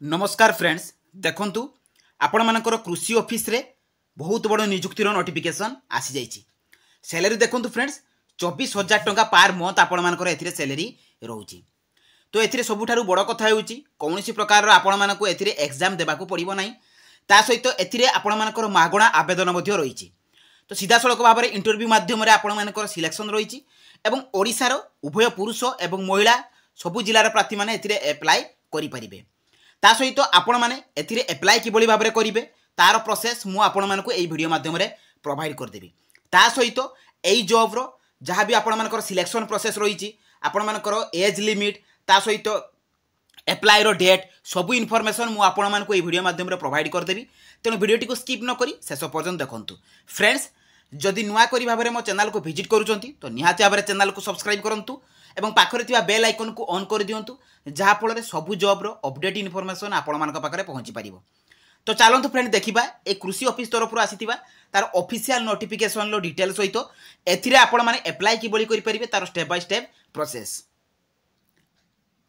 नमस्कार फ्रेंड्स देखंतु आपण मानकर कृषि ऑफिस रे बहुत बड़ नियुक्तिर नोटिफिकेशन आसी जाइछि। सैलरी देखंतु फ्रेंड्स 24,000 टंका पर मंथ आपण मानकर एथिरे सैलरी रहउछि। तो एथिरे सबुठारु बड़ कथा हेउछि कोनोसी प्रकार आपण मानको एथिरे एग्जाम देबाकू पड़िबो नाही। ता सहित एथिरे आपण मानकर मागणा आवेदन मध्ये रहिछि। तो सीधा सड़क भाव में इंटरव्यू माध्यम आपण मानकर सिलेक्शन रहिछि एवं ओडिसा रो उभय पुरुष एवं महिला सबु जिलार प्रार्थी माने एथिरे अप्लाई करि परिबे। ता सहित आपण माने एथिरे अप्लाई किबोली भाव में करिवे तार प्रोसेस मु आपण मानको एई वीडियो माध्यम रे प्रोवाइड कर देबी। ता सहित एई जॉब रो जहाँ भी आपण मानकर सिलेक्शन प्रोसेस रहिछि आपण मानकर एज लिमिट ता सहित अप्लाई रो डेट सबु इनफॉरमेशन मु आपण मानको एई वीडियो माध्यम रे प्रोवाइड कर देबी। तेणु वीडियो को स्किप न करी शेष पर्यंत देखंतु। फ्रेंड्स जदि नुआ करी भाव में मो चैनल को विजिट करूछंती तो निहाती भाव में चैनल को सब्सक्राइब करंतु एवं पाखरे थिबा बेल आइकन को ऑन कर दियंतु जहाँ फल सबु जॉब रो अपडेट इनफॉरमेशन आपण मानक पाखरे पहुंची पारिबो। तो चलतु फ्रेंड देखिबा ए कृषि ऑफिस तरफ आसीथिबा तार ऑफिशियल नोटिफिकेशन लो डिटेल सहित एथिरे आपण माने अप्लाई किबोली करि परिबे तार स्टेप बाय स्टेप प्रोसेस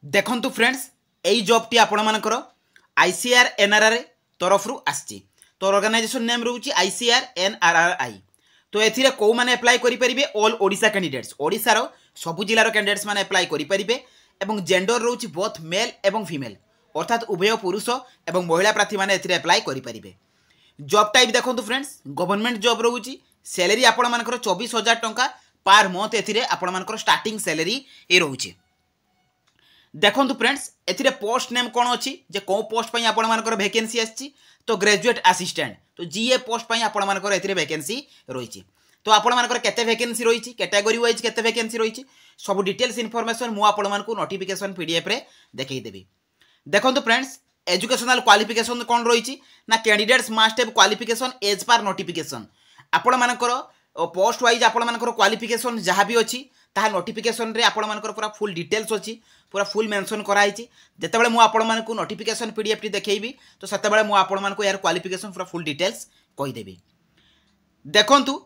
देखंतु। फ्रेंड्स एई जॉब टी आपण मानकर आईसीआर एनआरआर तरफ रु आछि। तो ऑर्गेनाइजेशन नेम रहउछि आईसीआर एनआरआरआई। तो एथिरे को माने अप्लाई करि परिबे ऑल ओडिसा कैंडिडेट्स ओडिसा रो सबु जिल्ला रो कैंडिडेट्स माने अप्लाई करि परिबे एवं जेंडर रहउछि बोथ मेल एवं फीमेल अर्थात उभय पुरुष एवं महिला प्रार्थी माने एथिरे अप्लाई करि परिबे। जॉब टाइप देखंतु फ्रेंड्स गवर्नमेंट जॉब रहउछि। सैलरी आपण मानकर 24,000 टंका पर मंथ एथिरे आपण मानकर स्टार्टिंग सैलरी ए रहउछि। देखंतु फ्रेंड्स एथिरे पोस्ट नेम कोन अछि जे को पोस्ट पई आपण मानकर वैकेंसी आछि तो ग्रेजुएट असिस्टेंट तो जीए पोस्ट पई आपण मानकर एथिरे वैकेंसी रहिछि। तो आपण मानकर केते वैकेंसी रहिछि कैटेगरी वाइज केते वैकेंसी रहिछि सब डिटेल्स इनफॉरमेशन मु आपण मानकू नोटिफिकेशन पीडीएफ रे देखै देबी। देखंतु फ्रेंड्स एजुकेशनल क्वालिफिकेशन कोन रहिछि ना candidates must have qualification as per notification आपण मानकर पोस्ट वाइज आपण मानकर क्वालिफिकेशन जहाँ भी अछि ताहा नोटिफिकेशन रे आपण मानकर पूरा फुल डिटेल्स अछि पूरा फुल मेंशन कराइछि। जेतेबेले मु आपण मानकू नोटिफिकेशन पीडीएफ टी देखैबी तो सेतेबेले मु आपण मानकू यार क्वालिफिकेशन पूरा फुल डिटेल्स कहि देबी। देखंतु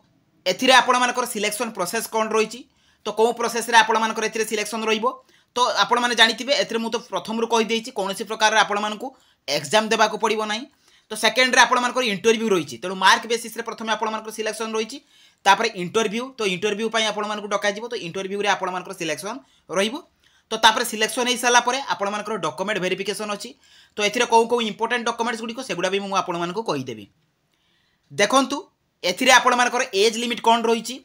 एथिरे आपण मानकर सिलेक्शन प्रोसेस कोन रहिछि तो को प्रोसेस रे आपण मानकर एथिरे सिलेक्शन रहिबो। तो आपण माने जानिथिबे एथिरे मु तो प्रथम रु कहि देछि कोनोसी प्रकार रे आपण मानकू एग्जाम देबा को पड़िबो नाही। तो सेकंड रे आपण मानकर इंटरव्यू रहिछि तेणु मार्क बेसिस रे प्रथमे आपण मानकर सिलेक्शन रहिछि तापर इंटरव्यू तो इंटरव्यू पई आपण मानकू डका जिवो तो इंटरव्यू रे आपण मानकर सिलेक्शन रहिबो। तो तापर सिलेक्शन हे साला परे आपण मानकर डॉक्यूमेंट वेरिफिकेशन अछि। तो एथिरे को इंपोर्टेंट डॉक्यूमेंट्स गुडी को सेगुडा भी मु आपण मानकू कहि देबी। देखंतु एथिरे आपण मानकर एज लिमिट कोन रहिछि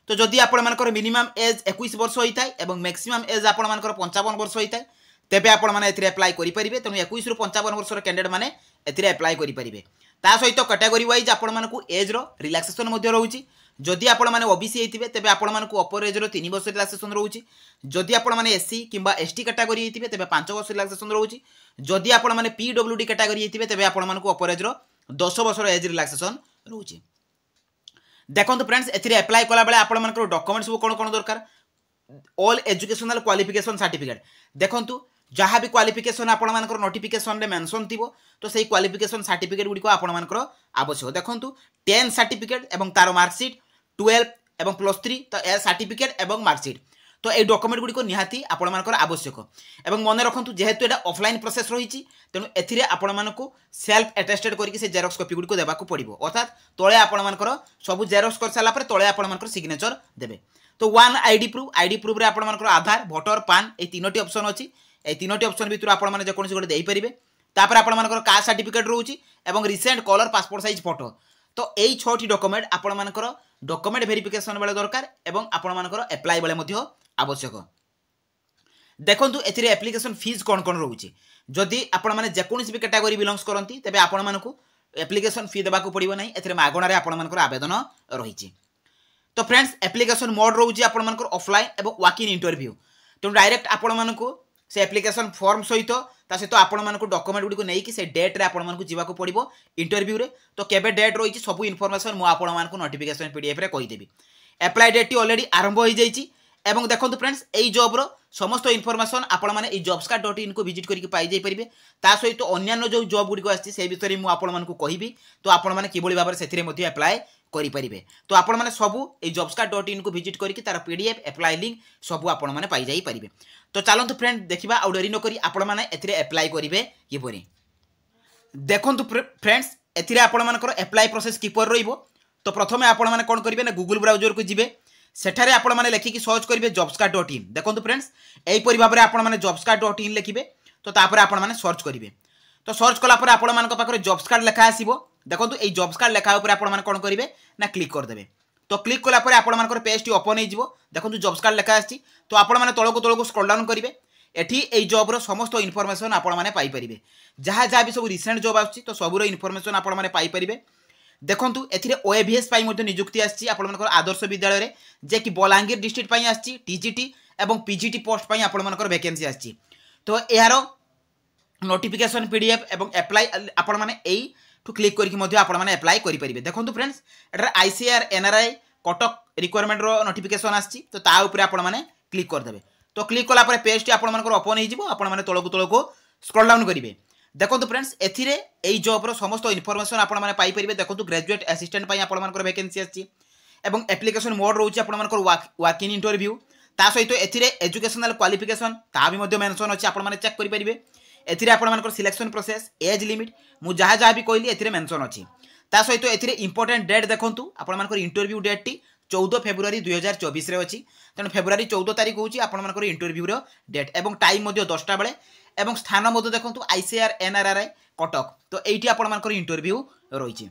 तो जदि आपण मानकर मिनिमम एज 21 वर्ष होइताय एवं मैक्सिमम एज आपण मानकर 55 वर्ष होइताय तेबे आपण माने एथिरे अप्लाई करि परिबे। तेनु 21 रु 55 वर्ष रो कैंडिडेट माने एथिरे अप्लाई करि परिबे। ता सहित कैटेगरी वाइज आपण मानकू एज रो रिलैक्सेशन मध्ये रहउछि। जदि आपण माने ओबीसी हेतिबे तेबे आपण मानकू अपर एज रो 3 वर्ष रिलैक्सेशन रहउछि। जदि आपण माने एससी किबा एसटी कैटेगरी हेतिबे तेबे 5 वर्ष रिलैक्सेशन रहउछि। जदि आपण माने पीडब्ल्यूडी कैटेगरी हेतिबे तेबे आपण मानकू अपर एज रो 10 वर्ष रो एज रिलैक्सेशन रहउछि। देखंतु फ्रेंड्स एथिरे अप्लाई कला बेले आपण मानकर डॉक्यूमेंट्स कोन कोन दरकार ऑल एजुकेशनल क्वालिफिकेशन सर्टिफिकेट देखंतु जहाँ भी क्वालिफिकेशन आपण मानकर नोटिफिकेशन रे मेंशन थिबो तो सेही क्वालिफिकेशन सर्टिफिकेट गुडी को आपण मानकर आवश्यक। देखंतु 10 सर्टिफिकेट एवं तार मार्कशीट 12 एवं +3 तो ए सर्टिफिकेट एवं मार्कशीट तो ए डॉक्यूमेंट गुडी को निहाती आपण मानकर आवश्यक। एवं मन रखंतु जेहेतु एटा ऑफलाइन प्रोसेस रहिछि तेनु एथिरे आपण मानकू सेल्फ अटेस्टेड करके से जेरॉक्स कॉपी गुडी को देबा को पड़िबो अर्थात तळे आपण मानकर सब जेरॉक्स कर साला पर तळे आपण मानकर सिग्नेचर देबे। तो वन आईडी प्रूफ रे आपण मानकर आधार वोटर पान ए तीनोटी ऑप्शन अछि। ए तीनोटी ऑप्शन भितर आपण माने जे कोनसी गोटे देई परिबे। तापर आपण मानकर कास्ट सर्टिफिकेट रहउछि एवं recent colour passport size photo तो एई 6टी डॉक्यूमेंट आपण मानकर डॉक्यूमेंट वेरिफिकेशन बेले दरकार एवं आपण मानकर अप्लाई बेले मध्ये आवश्यक। देखंतु एथिरे एप्लिकेशन फीस कोन कोन रहउछि जदि आपण माने जे कोनसी भी कैटेगरी बिलोंग्स करंती तेबे आपण मानकू एप्लिकेशन फी देबा को पड़िबो नाही। एथिरे मागणा रे आपण मानकर आवेदन रहिछि। तो फ्रेंड्स एप्लिकेशन मोड रहउछि आपण मानकर ऑफलाइन एवं वॉक इन इंटरव्यू तो डायरेक्ट आपण मानकू से एप्लिकेशन फॉर्म सहित ता सहित आपण मानकू डॉक्यूमेंट गुडी को नै कि से डेट रे आपण मानकू जीवा को पड़िबो इंटरव्यू रे। तो केबे डेट रहिछि सब इनफॉरमेशन मु आपण मानकू नोटिफिकेशन पीडीएफ रे कहि देबी। अप्लाई डेट ऑलरेडी आरंभ हो जाइछि एवं देखंतु फ्रेंड्स एई जॉब रो समस्त इनफॉरमेशन आपण माने एई jobscard.in को विजिट करके पाई जाई परिबे। ता सहित अन्य जो जॉब गुडी को आछि से विषय मु आपण मानकू कहिबी तो आपण माने किबोली भाबरे सेथिरे मध्ये अप्लाई करि परिबे। तो आपण माने सबु एई jobscard.in को विजिट करके तार पीडीएफ अप्लाई लिंक सबु आपण माने पाई जाई परिबे। तो चलंतु फ्रेंड देखिबा आ डेरी न करी आपण माने एथिरे अप्लाई करिवे किबोरी। देखंतु फ्रेंड्स एथिरे आपण मानकर अप्लाई प्रोसेस किपर रहिबो। तो प्रथमे आपण माने कोन करिवे ना गूगल ब्राउजर को जिवे, सेठारे आपण माने लेखिकी सर्च करिवे jobscard.in। देखंतु फ्रेंड्स एई परि भाबरे आपण माने jobscard.in लिखिबे। तो तापर आपण माने सर्च करिवे। तो सर्च कला पर आपण मानक पाखरे जॉब्स कार्ड लेखा आसीबो। देखंतु एई जॉब्स कार्ड लेखा ऊपर आपण माने कोन करिवे ना क्लिक कर देबे। तो क्लिक कला पर आपण मानकर पेज टी ओपन हे जिवो। देखंतु जॉब्स कार्ड लेखा आछि। तो आपण माने तळको स्क्रॉल डाउन करिवे। एठी एई जॉब रो समस्त इनफॉरमेशन आपण माने पाई परिबे। जहा भी सब रिसेंट जॉब आछि तो सबरो इनफॉरमेशन आपण माने पाई परिबे। देखंतु एथिरे ओएवीएस पाई मध्ये नियुक्ति आछि आपण मानकर आदर्श विद्यालय रे, जे कि बलांगीर डिस्ट्रिक्ट पाई आछि। टीजीटी एवं पीजीटी पोस्ट पाई आपण मानकर वैकेंसी आछि। तो एहारो नोटिफिकेशन पीडीएफ एवं अप्लाई आपण माने एई टू क्लिक करके मध्ये आपण माने अप्लाई करि परिबे। देखंतु फ्रेंड्स एटा आईसीआर एनआरआई कटक रिक्वायरमेंट रो नोटिफिकेशन आछि। तो ता ऊपर आपण माने क्लिक कर देबे। तो क्लिक कला पर पेज टी आपण मानकर ओपन हे जिवो। आपण माने तळको स्क्रॉल डाउन करिवे। देखंतु फ्रेंड्स एथिरे एई जॉब रो समस्त इनफॉरमेशन आपण माने पाई परिबे। देखंतु ग्रेजुएट असिस्टेंट पाई आपण मानकर वैकेंसी आछि एवं एप्लीकेशन मोड रहउछि आपण मानकर वॉक इन इंटरव्यू। ता सहित एथिरे एजुकेशनल क्वालिफिकेशन ता भी मध्ये मेंशन अछि। आपण माने चेक करि परिबे। एथिरे आपण मानकर सिलेक्शन प्रोसेस एज लिमिट मु जहा भी कहली एथिरे मेंशन अछि। ता सहित एथिरे इंपोर्टेंट डेट देखंतु आपण मानकर इंटरव्यू डेट टी 14 फेब्रुआरी 2024 रे अछि। तेन फेब्रुआरी 14 तारिख होछि आपण मानकर इंटरव्यू रो डेट एवं टाइम मध्ये 10टा बेले एवं स्थान मध्ये देखंतु आईसीआर एनआरआई कटक। तो एठी आपण मानकर इंटरव्यू रहिछि।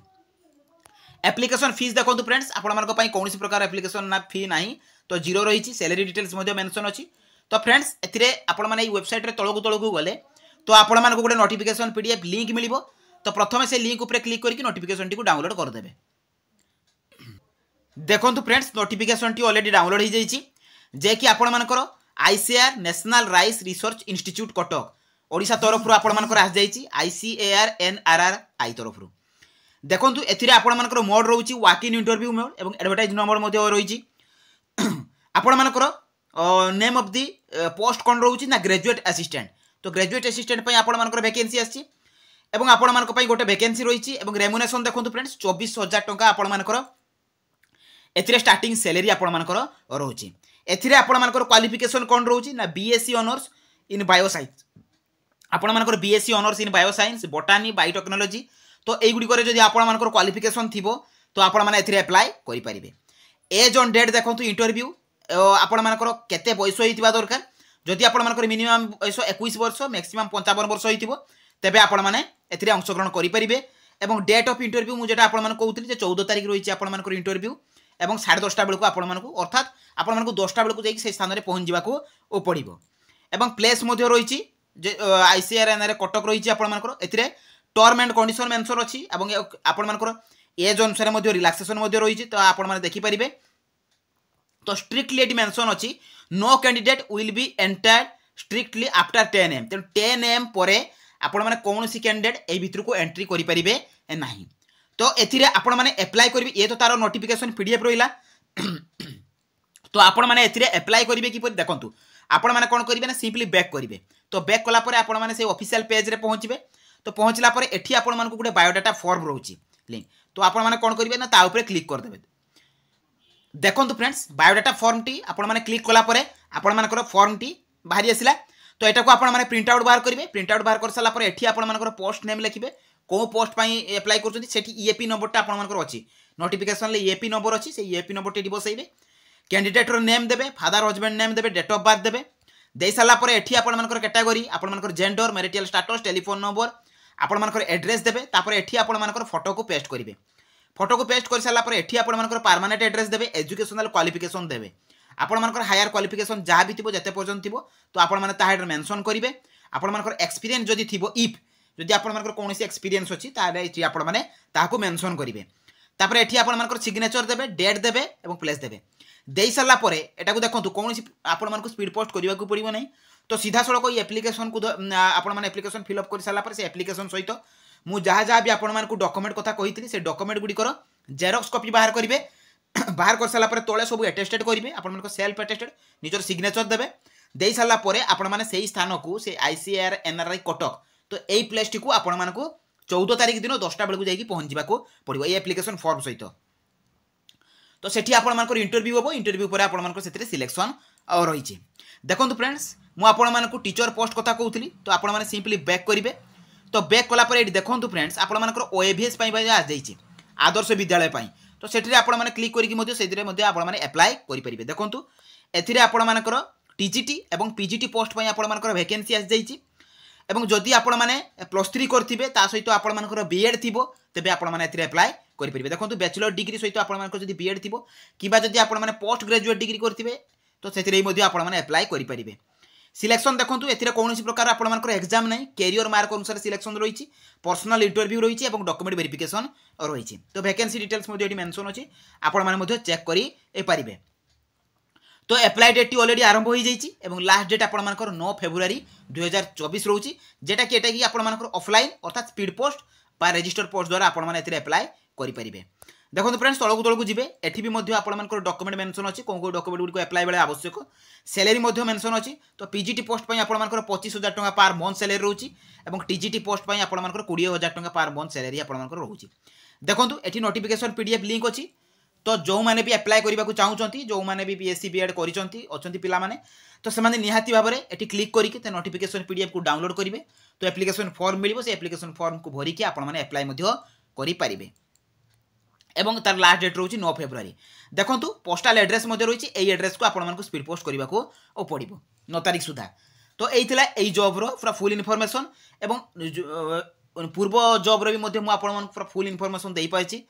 एप्लीकेशन फीस देखंतु फ्रेंड्स आपण मानक पई कोनोसी प्रकार एप्लीकेशन ना फी नाही। तो जीरो रहिछि। सैलरी डिटेल्स मध्ये मेंशन अछि। तो फ्रेंड्स एथिरे आपण माने वेबसाइट रे तळको गले तो आपण मानक गोटे नोटिफिकेशन पीडीएफ लिंक मिलिबो। तो प्रथमे से लिंक ऊपर क्लिक करके नोटिफिकेशन टी को डाउनलोड कर देबे। देखंतु friends notification T already download हो जाइछि, जे कि आपण मानकर ICR national rice research institute Cuttack Odisha तरफ आपण मानकर आस जाइछि आईसीएआर एनआरआई तरफ। देखंतु एथिरे आपण मानकर मोड रहउछि वॉक इन इंटरव्यू मोड एवं एडवर्टाइज नंबर मध्ये रहिछि। आपण मानकर नेम ऑफ द पोस्ट कोन रहउछि ना ग्रेजुएट असिस्टेंट। तो ग्रेजुएट असिस्टेंट पई आपण मानकर वैकेंसी आछि एवं आपण मानक पई गोटे वैकेंसी रहिछि एवं रेम्युनेशन देखंतु फ्रेंड्स 24,000 टंका आपण मानकर एथिरे स्टार्टिंग सैलरी आपण मानकर रहउछि। एथिरे आपण मानकर क्वालिफिकेशन कोन रहउछि ना बीएससी ऑनर्स इन बायोसाइंस। आपण मानकर BSc honours in bioscience बोटानी biotechnology. तो एई गुडी करे जदि आपण मानकर क्वालिफिकेशन थिबो तो आपण माने एथिरे अप्लाई करि परिबे। एज ऑन डेट देखंतु इंटरव्यू आपण मानकर केते बयस होइतिबा दरकार। जदि आपण मानकर मिनिमम बयस 21 वर्ष मैक्सिमम 55 वर्ष होइतिबो तेबे आपण माने एथिरे अंशग्रहण करि परिबे। एवं डेट ऑफ इंटरव्यू मु जेटा आपण माने कहउतली जे 14 तारिख रहिछि आपण मानकर इंटरव्यू एवं 10:30 बेलू आपण मानकु अर्थात आपण मानकु 10टा बेलू जाई से स्थान रे पहुंच जिबाकू ओ पड़िबो। एवं प्लेस मध्ये रहिछि जे आईसीआर एनआर कटक रहिछि आपण मानकर एथिरे टर्म एंड कंडीशन मेंशन अछि एवं आपण मानकर एज अनुसार मध्ये रिलैक्सेशन मध्ये रहिछि। तो आपण माने देखि परिबे। तो स्ट्रिक्टली एटी मेंशन अछि no candidate will be entered strictly after 10 AM। तो 10 AM परे आपण माने कोनोसी कैंडिडेट ए भितर को एंट्री करि परिबे नाही। तो एथिरे आपण माने अप्लाई करिवे। ये तो तारो नोटिफिकेशन पीडीएफ रहिला। तो आपण माने एथिरे अप्लाई करिवे कि देखंतु आपण माने कोन करिवे ना सिंपली बैक करिवे। तो बैक कला परे आपण माने से ऑफिशियल पेज रे पहुंचबे। तो पहुंचला परे एठी आपण मानकु गुटे बायोडाटा फॉर्म रहउची लिंक। तो आपण माने कोन करिवे ना ता ऊपर क्लिक कर देबे। देखंतु फ्रेंड्स बायोडाटा फॉर्म टी आपण माने क्लिक कला परे आपण मानकर फॉर्म टी बाहरी आसिला। तो एटा को आपण माने प्रिंट आउट बाहर करिवे। प्रिंट आउट बाहर कर साला परे एठी आपण मानकर पोस्ट नेम लिखिबे। को पोस्ट पाई अप्लाई करछथि सेठी ईएपी नंबर टा आपण मानकर अछि। नोटिफिकेशन ले ईएपी नंबर अछि। से ईएपी नंबर टी बसैबे। कैंडिडेट रो नेम देबे, फादर हस्बैंड नेम देबे, डेट ऑफ बर्थ देबे। देई साला परे एठी आपण मानकर कैटेगरी, आपण मानकर gender, marital status, telephone number, आपण मानकर एड्रेस देबे। तापर एठी आपण मानकर फोटो को पेस्ट करिवे। फोटो को पेस्ट कर साला परे एठी आपण मानकर परमानेंट एड्रेस देबे, एजुकेशनल क्वालिफिकेशन देबे। आपण मानकर हायर क्वालिफिकेशन जहा भी थिबो जते पर्यंत थिबो तो आपण माने ताहा मेंशन करिवे। आपण मानकर एक्सपीरियंस जदि थिबो इफ जदि आपण मानकर कोनोसी एक्सपीरियंस अछि ताले एठी आपण माने ताहाको मेंशन करिवे। तापर एठी आपण मानकर सिग्नेचर देबे, डेट देबे एवं प्लेस देबे। देई साला परे एटा को देखंतु कोनोसी आपण मानकर स्पीड पोस्ट करिवा को पड़िबो नै। तो सीधा सड़क ये एप्लिकेशन को आपण माने एप्लिकेशन फिल अप कर साला परे से एप्लिकेशन सहित मु जहा भी आपण मानकु डॉक्यूमेंट कथा कहितली से डॉक्यूमेंट गुडी कर जेरॉक्स कॉपी बाहर करिवे। बाहर कर साला परे तोळे सब अटेस्टेड करिवे। आपण मानक सेल्फ अटेस्टेड निजर सिग्नेचर देबे। देई साला परे आपण माने सेही स्थान को से आईसीआर एनआरआई कटक तो एई प्लेस टी को आपण मानकु 14 तारिख दिन 10टा बेलू जाई पहुंच जिबाको पड़िबो ए एप्लिकेशन फॉर्म सहित। तो सेठी आपण मानकर इंटरव्यू होबो। इंटरव्यू पर आपण मानकर सेतिरे सिलेक्शन रहिछि। देखंतु फ्रेंड्स मु आपण मानकु टीचर पोस्ट कथा कहउतली। तो आपण माने सिंपली बैक करिवे। तो बैक कलापर ये देखो फ्रेंड्स आपर ओएभीएस आसी आदर्श विद्यालय तो से क्लिक करके एप्लाय करेंगे देखो एपर टीजीटी और पीजीटी पोस्ट आपर वैकेंसी आसी एवं जदि आपण मैंने +3 करेंगे सहित आपर बीएड थी तेज आपने एप्लाय करेंगे देखो बैचलर डिग्री सहित आपर बीएड थी कि आपने पोस्ट ग्रेजुएट डिग्री करेंगे तो से आपने एप्लाय करेंगे सिलेक्शन देखो ए कौन प्रकार आपर एग्जाम नहीं कैरियर मार्क अनुसार सिलेक्शन रही पर्सनल इंटरव्यू रही डॉक्यूमेंट वेरिफिकेशन रही तो वैकेंसी डिटेल्स मेंशन अच्छी आपने चेक करेंगे तो एप्लाय डेट ऑलरेडी आरंभ हो जाइए और लास्ट डेट आपर 9 फेब्रुआरी 2024 रोचे जेटा कि आपर ऑफलाइन अर्थात स्पीड पोस्ट बा रजिस्टर पोस्ट द्वारा आपने एप्लाय करेंगे देखो फ्रेंड्स तलक तलक जी एटी भी आपर डॉक्यूमेंट मेंशन अच्छी कौन कौन डॉक्यूमेंट गुड़िक एप्लाय बेले आवश्यक सैलरी मेंशन अच्छी तो पीजीटी पोस्ट आपर 25,000 टका पर मंथ सैलरी रोचे और टीजीटी पोस्ट आपर 20,000 टका पर मंथ सैलरी आपर रोचे देखो ये नोटिफिकेशन पीडीएफ लिंक अच्छी तो जो मैंने भी एप्लाय करने को चाहूँगी जो मैंने भी बीएससी बीएड कर पिलाने तो से निहाती भाव में ये क्लिक करके नोटिफिकेशन पीडीएफ को डाउनलोड करेंगे तो एप्लिकेशन फॉर्म मिले से एप्लिकेशन फॉर्म को भरिकी आपने एप्लाय करेंगे एवं तार लास्ट डेट रोचे 9 फेब्रुआरी देखो पोस्टाल एड्रेस रही है एड्रेस को आपको स्पीड पोस्ट करने को पड़ो 9 तारीख सुधा तो यही जॉब्र पूरा फुल इनफॉरमेशन एवं पूर्व जॉब्र भी पूरा फुल इनफॉरमेशन दे पाई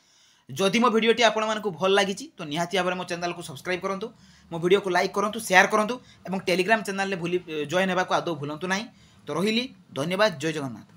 जदि मो वीडियोटी आपको भल लगी तो निहाती भाव में मो चैनल को सब्सक्राइब करूँ मो वीडियो को लाइक करूँ शेयर करूँ और टेलीग्राम चैनल में जॉइन होगा आदौ भूलु ना तो रही धन्यवाद जय जगन्नाथ।